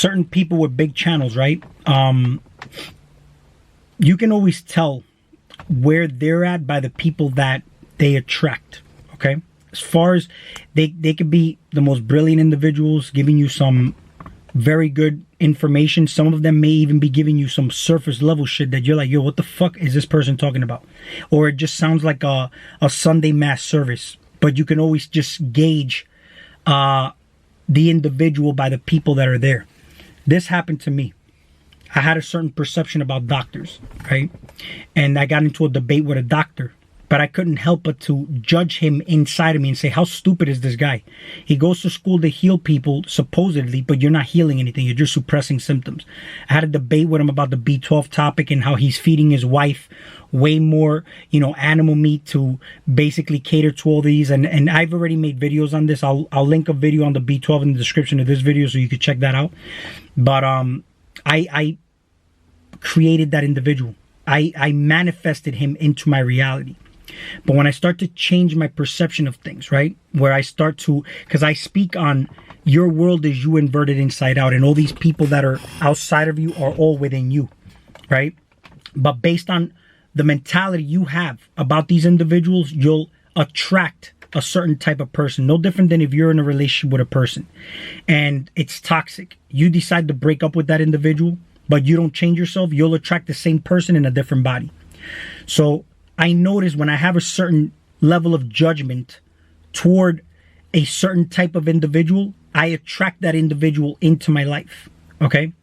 certain people with big channels, right? You can always tell where they're at by the people that they attract, okay? As far as they could be the most brilliant individuals, giving you some very good information. Some of them may even be giving you some surface level shit that you're like, yo, what the fuck is this person talking about? Or it just sounds like a Sunday mass service. But you can always just gauge the individual by the people that are there. This happened to me. I had a certain perception about doctors, right? And I got into a debate with a doctor, but I couldn't help but to judge him inside of me and say, how stupid is this guy? He goes to school to heal people, supposedly, but you're not healing anything. You're just suppressing symptoms. I had a debate with him about the B12 topic and how he's feeding his wife way more, animal meat to basically cater to all these. And I've already made videos on this. I'll link a video on the B12 in the description of this video so you can check that out. But I created that individual. I manifested him into my reality. But when I start to change my perception of things, right? Where I start to, because I speak on your world is you inverted inside out, and all these people that are outside of you are all within you, right? But based on the mentality you have about these individuals, you'll attract a certain type of person. No different than if you're in a relationship with a person and it's toxic. You decide to break up with that individual, but you don't change yourself, you'll attract the same person in a different body. So I notice when I have a certain level of judgment toward a certain type of individual, I attract that individual into my life, okay?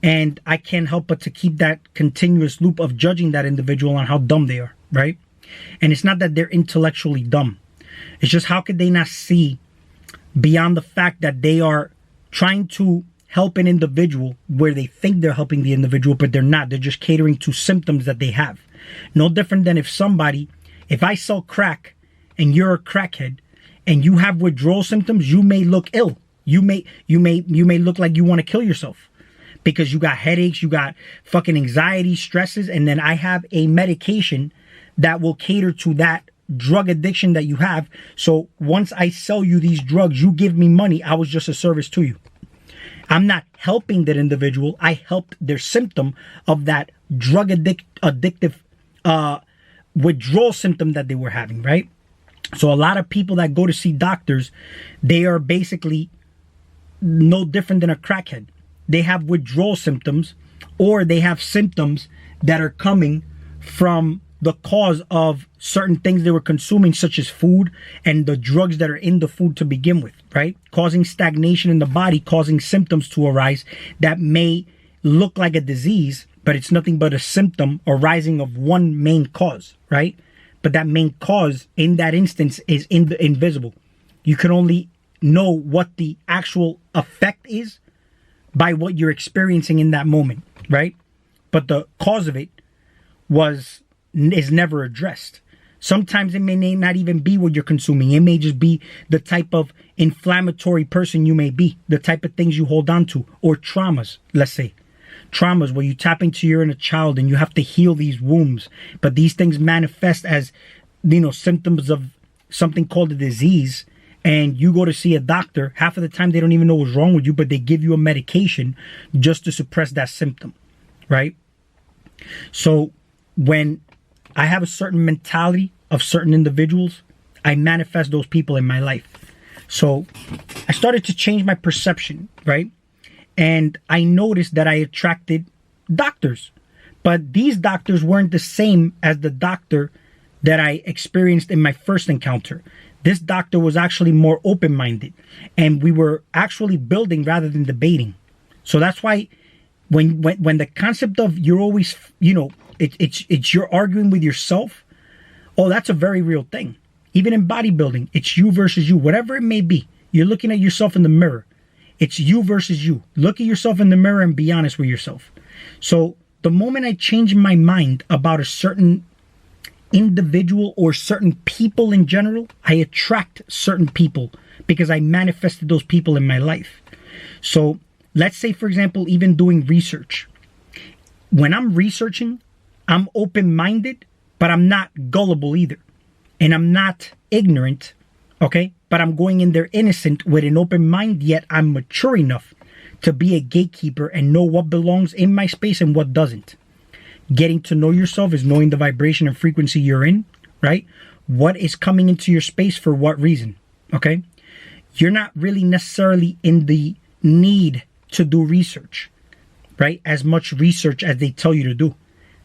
And I can't help but to keep that continuous loop of judging that individual on how dumb they are, right? And it's not that they're intellectually dumb. It's just how could they not see beyond the fact that they are trying to help an individual where they think they're helping the individual, but they're not. They're just catering to symptoms that they have. No different than if I sell crack and you're a crackhead and you have withdrawal symptoms, you may look ill. You may look like you want to kill yourself because you got headaches, you got fucking anxiety, stresses, and then I have a medication that will cater to that drug addiction that you have. So once I sell you these drugs, you give me money, I was just a service to you. I'm not helping that individual. I helped their symptom of that drug addictive withdrawal symptom that they were having, right? So a lot of people that go to see doctors, they are basically no different than a crackhead. They have withdrawal symptoms, or they have symptoms that are coming from the cause of certain things they were consuming, such as food and the drugs that are in the food to begin with, right? Causing stagnation in the body, causing symptoms to arise that may look like a disease, but it's nothing but a symptom arising of one main cause, right? But that main cause in that instance is invisible. You can only know what the actual effect is by what you're experiencing in that moment, right? But the cause of it is never addressed. Sometimes it may not even be what you're consuming. It may just be the type of inflammatory person you may be, the type of things you hold on to, or traumas, let's say. Traumas where you tap into your inner child and you have to heal these wounds. But these things manifest as, symptoms of something called a disease. And you go to see a doctor, half of the time they don't even know what's wrong with you, but they give you a medication just to suppress that symptom, right? So when I have a certain mentality of certain individuals, I manifest those people in my life. So I started to change my perception, right? And I noticed that I attracted doctors. But these doctors weren't the same as the doctor that I experienced in my first encounter. This doctor was actually more open-minded. And we were actually building rather than debating. So that's why when the concept of you're always, it's you're arguing with yourself. Oh, that's a very real thing. Even in bodybuilding, it's you versus you, whatever it may be. You're looking at yourself in the mirror. It's you versus you. Look at yourself in the mirror and be honest with yourself. So the moment I change my mind about a certain individual or certain people in general, I attract certain people because I manifested those people in my life. So let's say, for example, even doing research. When I'm researching, I'm open-minded, but I'm not gullible either. And I'm not ignorant, okay? But I'm going in there innocent with an open mind, yet I'm mature enough to be a gatekeeper and know what belongs in my space and what doesn't. Getting to know yourself is knowing the vibration and frequency you're in, right? What is coming into your space for what reason, okay? You're not really necessarily in the need to do research, right? As much research as they tell you to do.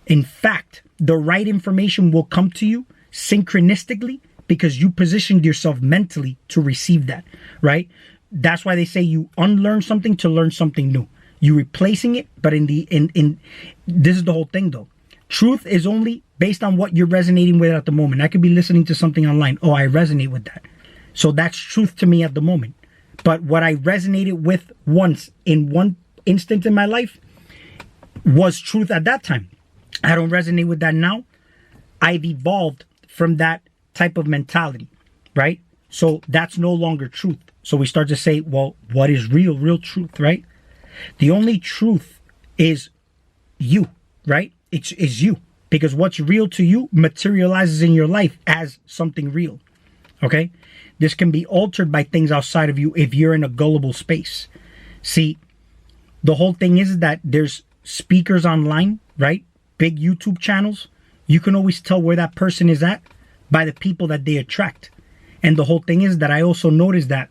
In fact, the right information will come to you synchronistically because you positioned yourself mentally to receive that, right? That's why they say you unlearn something to learn something new. You're replacing it, but in this is the whole thing though. Truth is only based on what you're resonating with at the moment. I could be listening to something online. Oh, I resonate with that. So that's truth to me at the moment. But what I resonated with once in one instant in my life was truth at that time. I don't resonate with that now. I've evolved from that type of mentality, right? So that's no longer truth. So we start to say, well, what is real truth, right? The only truth is you, right? It's you. Because what's real to you materializes in your life as something real, okay? This can be altered by things outside of you if you're in a gullible space. See, the whole thing is that there's speakers online, right? Big YouTube channels. You can always tell where that person is at by the people that they attract. And the whole thing is that I also noticed that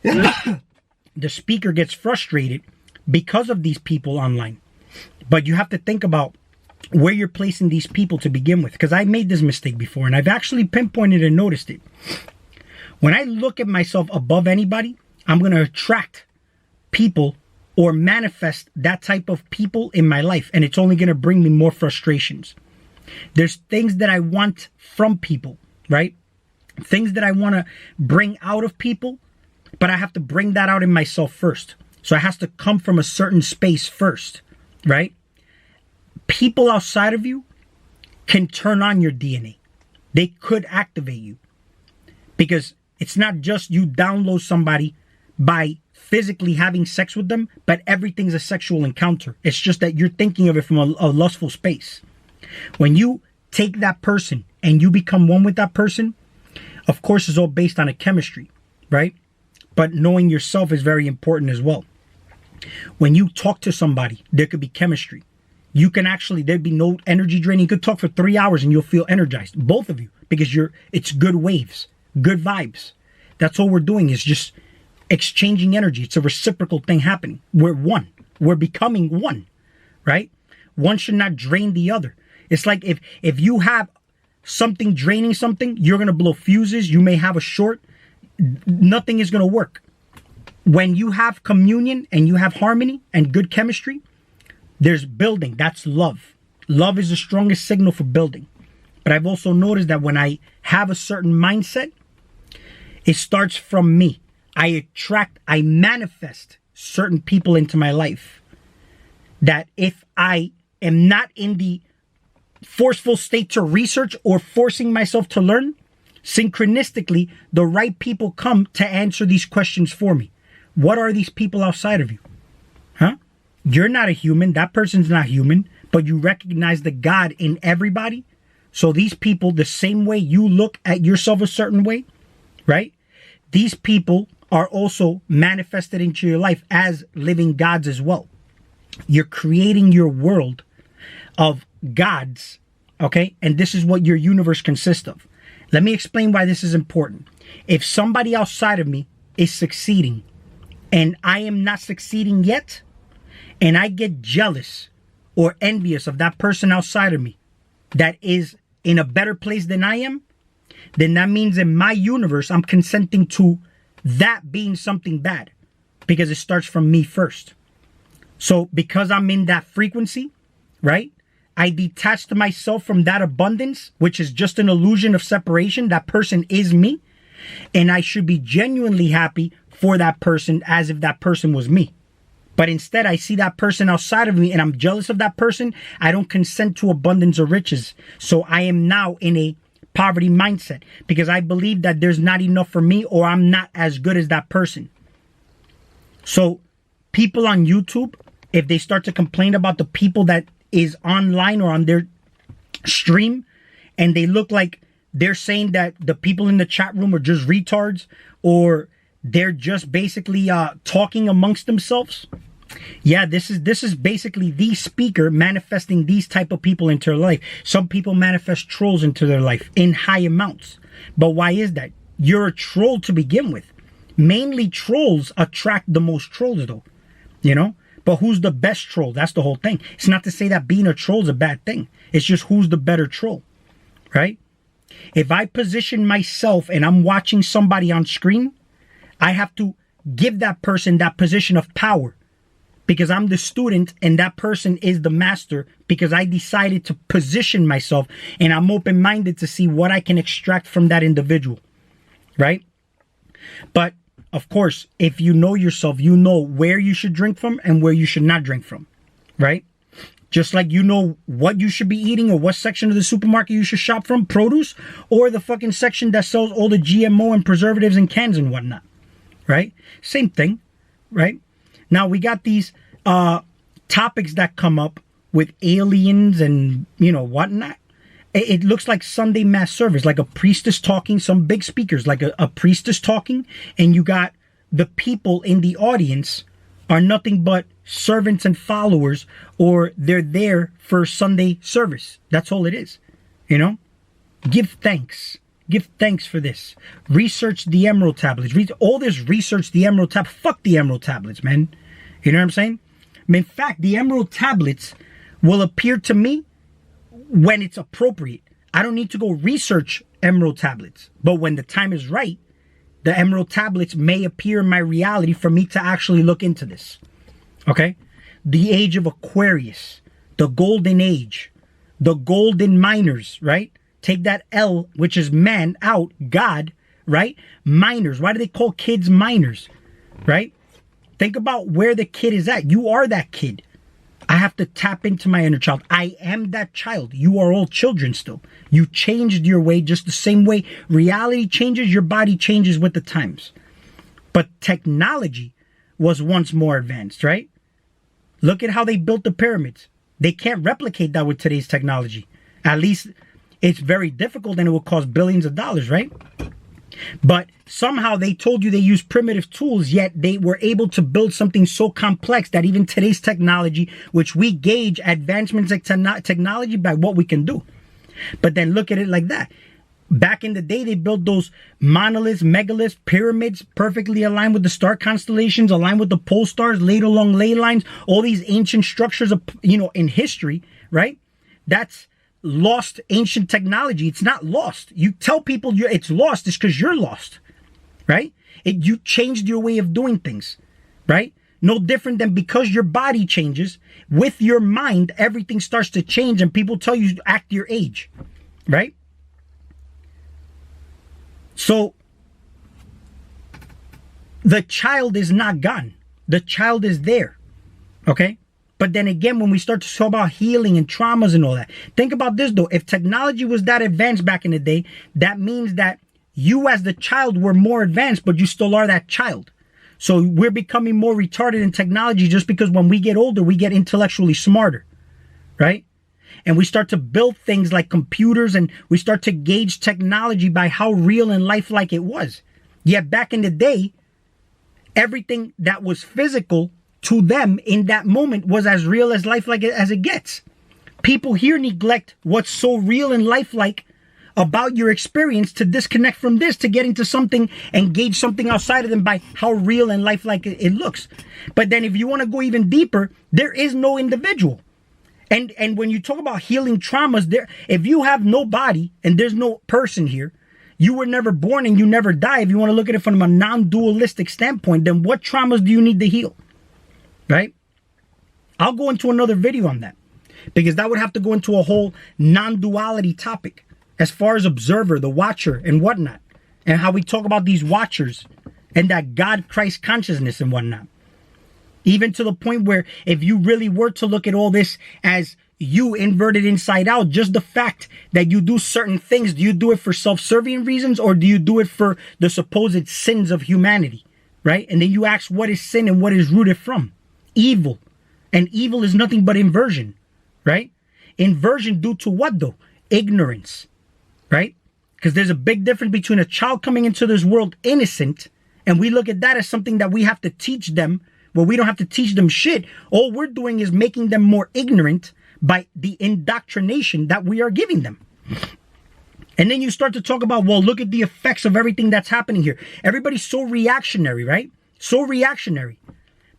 the speaker gets frustrated because of these people online. But you have to think about where you're placing these people to begin with. Because I made this mistake before and I've actually pinpointed and noticed it. When I look at myself above anybody, I'm going to attract people or manifest that type of people in my life. And it's only going to bring me more frustrations. There's things that I want from people, right? Things that I want to bring out of people, but I have to bring that out in myself first. So it has to come from a certain space first, right? People outside of you can turn on your DNA. They could activate you. Because it's not just you download somebody by physically having sex with them, but everything's a sexual encounter. It's just that you're thinking of it from a lustful space. When you take that person and you become one with that person, of course, it's all based on a chemistry, right? But knowing yourself is very important as well. When you talk to somebody, there could be chemistry. You can actually, there'd be no energy drain. You could talk for 3 hours and you'll feel energized, both of you, because it's good waves, good vibes. That's all we're doing is just exchanging energy. It's a reciprocal thing happening. We're one. We're becoming one, right? One should not drain the other. It's like if you have something draining something, you're going to blow fuses. You may have a short. Nothing is going to work. When you have communion and you have harmony and good chemistry, there's building. That's love. Love is the strongest signal for building. But I've also noticed that when I have a certain mindset, it starts from me. I manifest certain people into my life that if I am not in the forceful state to research or forcing myself to learn, synchronistically, the right people come to answer these questions for me. What are these people outside of you? Huh? You're not a human. That person's not human, but you recognize the God in everybody. So these people, the same way you look at yourself a certain way, right? These people are also manifested into your life as living gods as well. You're creating your world of gods, okay? And this is what your universe consists of. Let me explain why this is important. If somebody outside of me is succeeding and I am not succeeding yet, and I get jealous or envious of that person outside of me that is in a better place than I am, then that means in my universe, I'm consenting to that being something bad because it starts from me first. So because I'm in that frequency, right? I detach to myself from that abundance, which is just an illusion of separation. That person is me. And I should be genuinely happy for that person as if that person was me. But instead, I see that person outside of me and I'm jealous of that person. I don't consent to abundance or riches. So I am now in a poverty mindset because I believe that there's not enough for me or I'm not as good as that person. So people on YouTube, if they start to complain about the people that is online or on their stream and they look like they're saying that the people in the chat room are just retards or they're just basically talking amongst themselves. Yeah, this is basically the speaker manifesting these type of people into their life. Some people manifest trolls into their life in high amounts. But why is that? You're a troll to begin with. Mainly trolls attract the most trolls though, you know? But who's the best troll? That's the whole thing. It's not to say that being a troll is a bad thing. It's just who's the better troll, right? If I position myself and I'm watching somebody on screen, I have to give that person that position of power because I'm the student and that person is the master because I decided to position myself and I'm open-minded to see what I can extract from that individual, right? But of course, if you know yourself, you know where you should drink from and where you should not drink from, right? Just like you know what you should be eating or what section of the supermarket you should shop from, produce, or the fucking section that sells all the GMO and preservatives and cans and whatnot, right? Same thing, right? Now we got these topics that come up with aliens and, you know, whatnot. It looks like Sunday mass service, like a priestess talking, some big speakers, like a priestess talking, and you got the people in the audience are nothing but servants and followers, or they're there for Sunday service. That's all it is, you know? Give thanks. Give thanks for this. Research the Emerald Tablets. Read all this, research the Emerald Tablets. Fuck the Emerald Tablets, man. You know what I'm saying? In fact, the Emerald Tablets will appear to me when it's appropriate. I don't need to go research Emerald Tablets. But when the time is right, the Emerald Tablets may appear in my reality for me to actually look into this. Okay? The age of Aquarius, the golden age, the golden miners, right? Take that L, which is man, out, God, right? Miners. Why do they call kids minors, right? Think about where the kid is at. You are that kid. I have to tap into my inner child. I am that child. You are all children still. You changed your way just the same way reality changes, your body changes with the times. But technology was once more advanced, right? Look at how they built the pyramids. They can't replicate that with today's technology. At least it's very difficult and it will cost billions of dollars, right? But somehow they told you they use primitive tools, yet they were able to build something so complex that even today's technology, which we gauge advancements in technology by what we can do. But then look at it like that. Back in the day, they built those monoliths, megaliths, pyramids, perfectly aligned with the star constellations, aligned with the pole stars, laid along ley lines, all these ancient structures of, you know, in history, right? That's lost ancient technology. It's not lost. You tell people it's lost, it's because you're lost, right? You changed your way of doing things, right? No different than because your body changes, with your mind, everything starts to change and people tell you to act your age, right? So the child is not gone. The child is there, okay? But then again, when we start to talk about healing and traumas and all that, think about this though. If technology was that advanced back in the day, that means that you as the child were more advanced, but you still are that child. So we're becoming more retarded in technology just because when we get older, we get intellectually smarter, right? And we start to build things like computers and we start to gauge technology by how real and lifelike it was. Yet back in the day, everything that was physical to them in that moment was as real as lifelike as it gets. People here neglect what's so real and lifelike about your experience to disconnect from this, to get into something and gauge something outside of them by how real and lifelike it looks. But then if you want to go even deeper, there is no individual. And when you talk about healing traumas, if you have no body and there's no person here, you were never born and you never die. If you want to look at it from a non-dualistic standpoint, then what traumas do you need to heal? Right? I'll go into another video on that because that would have to go into a whole non-duality topic as far as observer, the watcher and whatnot, and how we talk about these watchers and that God Christ consciousness and whatnot. Even to the point where if you really were to look at all this as you inverted inside out, just the fact that you do certain things, do you do it for self-serving reasons or do you do it for the supposed sins of humanity? Right? And then you ask what is sin and what is rooted from? Evil. And evil is nothing but inversion, right? Inversion due to what though? Ignorance, right? Because there's a big difference between a child coming into this world innocent And we look at that as something that we have to teach them. Well, we don't have to teach them shit. All we're doing is making them more ignorant by the indoctrination that we are giving them. And then you start to talk about, well, look at the effects of everything that's happening here. Everybody's so reactionary, right? So reactionary.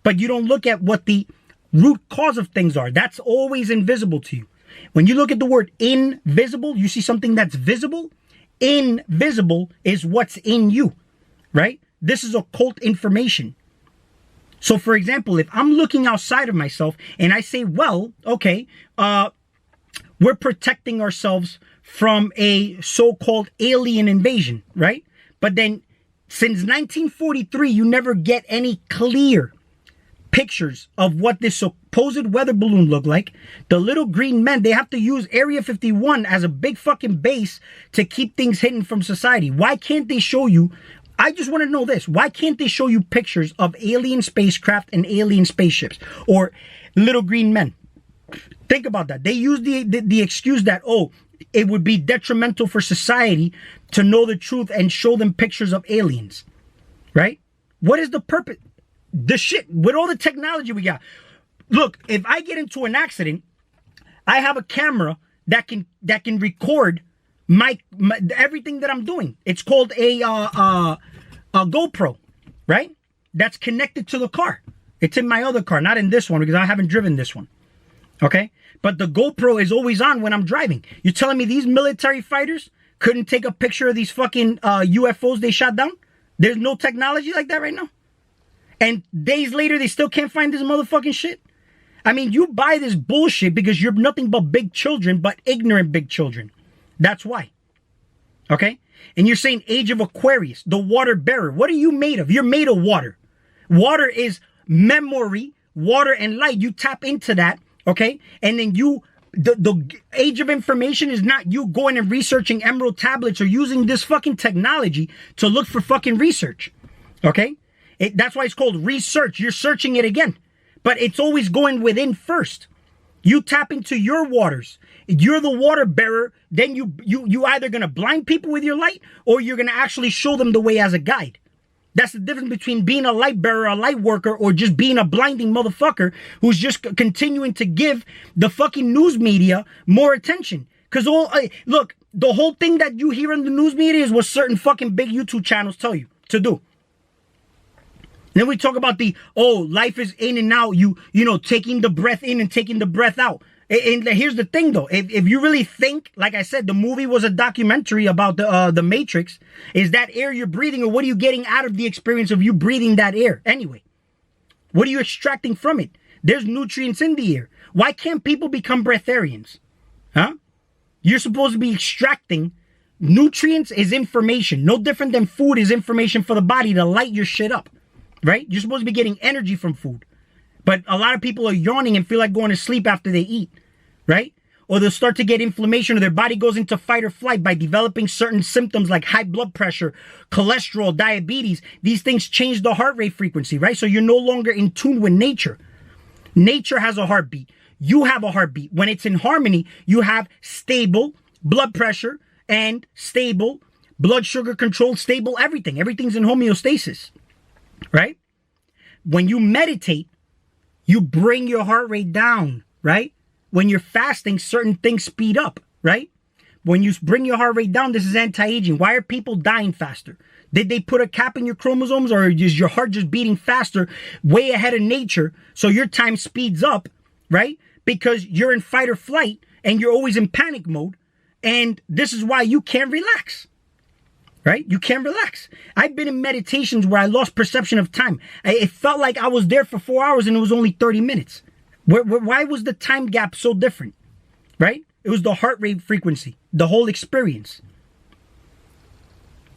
But you don't look at what the root cause of things are. That's always invisible to you. When you look at the word invisible, you see something that's visible. Invisible is what's in you, right? This is occult information. So, for example, if I'm looking outside of myself and I say, well, okay, we're protecting ourselves from a so-called alien invasion, right? But then since 1943, you never get any clear pictures of what this supposed weather balloon looked like. The little green men, they have to use Area 51 as a big fucking base to keep things hidden from society. Why can't they show you? I just want to know this. Why can't they show you pictures of alien spacecraft and alien spaceships or little green men? Think about that. They use the excuse that, oh, it would be detrimental for society to know the truth and show them pictures of aliens, right? What is the purpose? The shit, with all the technology we got. Look, if I get into an accident, I have a camera that can record my everything that I'm doing. It's called a GoPro, right? That's connected to the car. It's in my other car, not in this one because I haven't driven this one. Okay? But the GoPro is always on when I'm driving. You're telling me these military fighters couldn't take a picture of these fucking UFOs they shot down? There's no technology like that right now? And days later, they still can't find this motherfucking shit? I mean, you buy this bullshit because you're nothing but big children, but ignorant big children. That's why. Okay? And you're saying Age of Aquarius, the water bearer. What are you made of? You're made of water. Water is memory, water and light. You tap into that, okay? And then the age of information is not you going and researching emerald tablets or using this fucking technology to look for fucking research, okay? That's why it's called research. You're searching it again. But it's always going within first. You tap into your waters. You're the water bearer. Then you either going to blind people with your light or you're going to actually show them the way as a guide. That's the difference between being a light bearer, a light worker, or just being a blinding motherfucker who's just continuing to give the fucking news media more attention. Because look, the whole thing that you hear in the news media is what certain fucking big YouTube channels tell you to do. Then we talk about life is in and out. You know, taking the breath in and taking the breath out. And here's the thing, though. If you really think, like I said, the movie was a documentary about the Matrix. Is that air you're breathing, or what are you getting out of the experience of you breathing that air? Anyway, what are you extracting from it? There's nutrients in the air. Why can't people become breatharians? Huh? You're supposed to be extracting nutrients is information. No different than food is information for the body to light your shit up. Right? You're supposed to be getting energy from food. But a lot of people are yawning and feel like going to sleep after they eat. Right? Or they'll start to get inflammation or their body goes into fight or flight by developing certain symptoms like high blood pressure, cholesterol, diabetes. These things change the heart rate frequency, right? So you're no longer in tune with nature. Nature has a heartbeat. You have a heartbeat. When it's in harmony, you have stable blood pressure and stable blood sugar control, stable everything. Everything's in homeostasis. Right? When you meditate, you bring your heart rate down, right? When you're fasting, certain things speed up, right? When you bring your heart rate down, this is anti-aging. Why are people dying faster? Did they put a cap in your chromosomes, or is your heart just beating faster, way ahead of nature, so your time speeds up, right? Because you're in fight or flight, and you're always in panic mode, and this is why you can't relax. Right? You can't relax. I've been in meditations where I lost perception of time. It felt like I was there for 4 hours and it was only 30 minutes. Why was the time gap so different? Right? It was the heart rate frequency, the whole experience.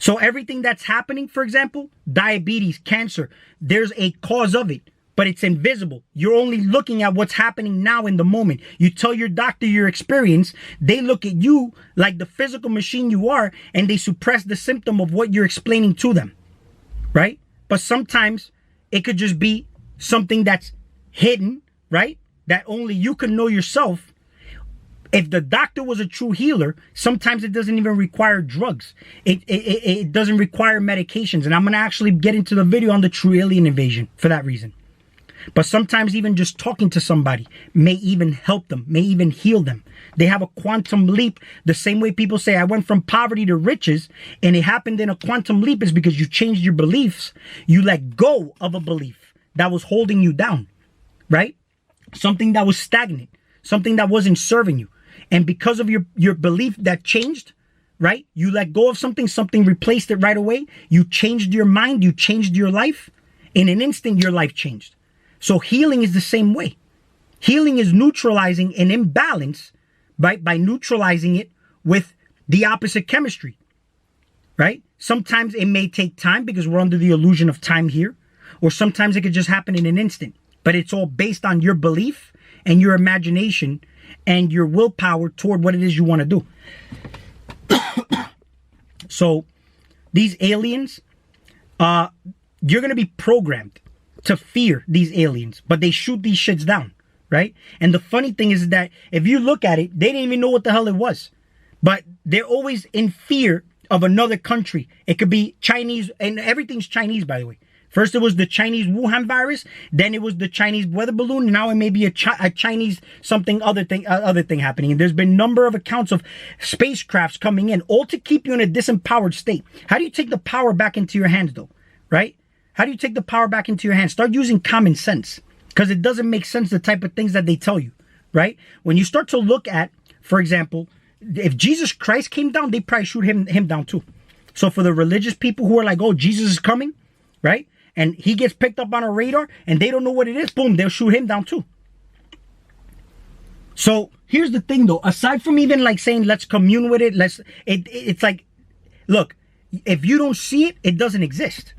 So everything that's happening, for example, diabetes, cancer, there's a cause of it, but it's invisible. You're only looking at what's happening now in the moment. You tell your doctor your experience, they look at you like the physical machine you are, and they suppress the symptom of what you're explaining to them, right? But sometimes it could just be something that's hidden, right? That only you can know yourself. If the doctor was a true healer, sometimes it doesn't even require drugs. It doesn't require medications. And I'm going to actually get into the video on the true alien invasion for that reason. But sometimes even just talking to somebody may even help them, may even heal them. They have a quantum leap. The same way people say, I went from poverty to riches, and it happened in a quantum leap is because you changed your beliefs. You let go of a belief that was holding you down, right? Something that was stagnant, something that wasn't serving you. And because of your belief that changed, right? You let go of something replaced it right away. You changed your mind, you changed your life. In an instant, your life changed. So healing is the same way. Healing is neutralizing an imbalance, right? By neutralizing it with the opposite chemistry, right? Sometimes it may take time because we're under the illusion of time here, or sometimes it could just happen in an instant. But it's all based on your belief and your imagination and your willpower toward what it is you want to do. So these aliens, you're going to be programmed to fear these aliens, but they shoot these shits down, right? And the funny thing is that if you look at it, they didn't even know what the hell it was, but they're always in fear of another country. It could be Chinese, and everything's Chinese, by the way. First, it was the Chinese Wuhan virus. Then it was the Chinese weather balloon. And now it may be a Chinese something other thing happening. And there's been a number of accounts of spacecrafts coming in, all to keep you in a disempowered state. How do you take the power back into your hands, though? Right? How do you take the power back into your hands? Start using common sense, because it doesn't make sense the type of things that they tell you. Right? When you start to look at, for example, if Jesus Christ came down, they probably shoot him down too. So for the religious people who are like, oh, Jesus is coming, right? And he gets picked up on a radar and they don't know what it is, boom, they'll shoot him down too. So here's the thing though, aside from even like saying, let's commune with it, it's like, look, if you don't see it, it doesn't exist.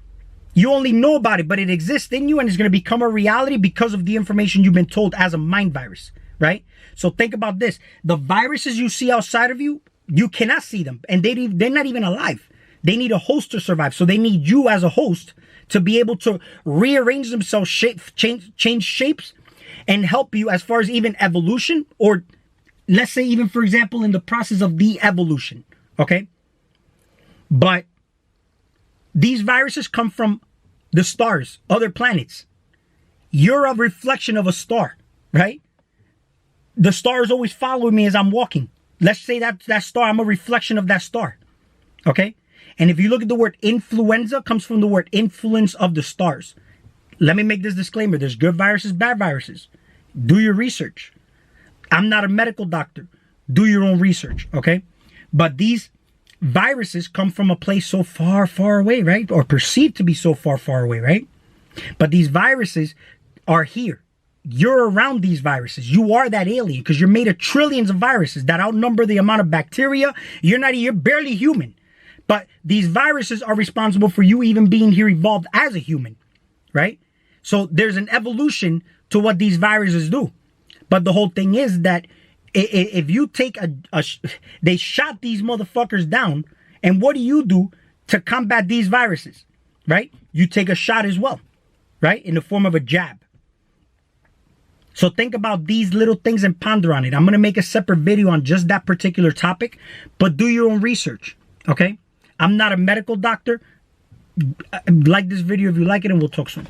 You only know about it, but it exists in you and it's going to become a reality because of the information you've been told as a mind virus, right? So think about this. The viruses you see outside of you, you cannot see them. And they're not even alive. They need a host to survive. So they need you as a host to be able to rearrange themselves, change shapes, and help you as far as even evolution, or let's say even, for example, in the process of de-evolution, okay? But these viruses come from the stars, other planets. You're a reflection of a star, right? The star is always following me as I'm walking. Let's say that star, I'm a reflection of that star, okay? And if you look at the word influenza, comes from the word influence of the stars. Let me make this disclaimer. There's good viruses, bad viruses. Do your research. I'm not a medical doctor. Do your own research, okay? But these viruses come from a place so far, far away, right? Or perceived to be so far, far away, right? But these viruses are here. You're around these viruses. You are that alien because you're made of trillions of viruses that outnumber the amount of bacteria. You're barely human. But these viruses are responsible for you even being here evolved as a human, right? So there's an evolution to what these viruses do. But the whole thing is that if you take they shot these motherfuckers down, and what do you do to combat these viruses, right? You take a shot as well, right? In the form of a jab. So think about these little things and ponder on it. I'm going to make a separate video on just that particular topic, but do your own research, okay? I'm not a medical doctor. Like this video if you like it, and we'll talk soon.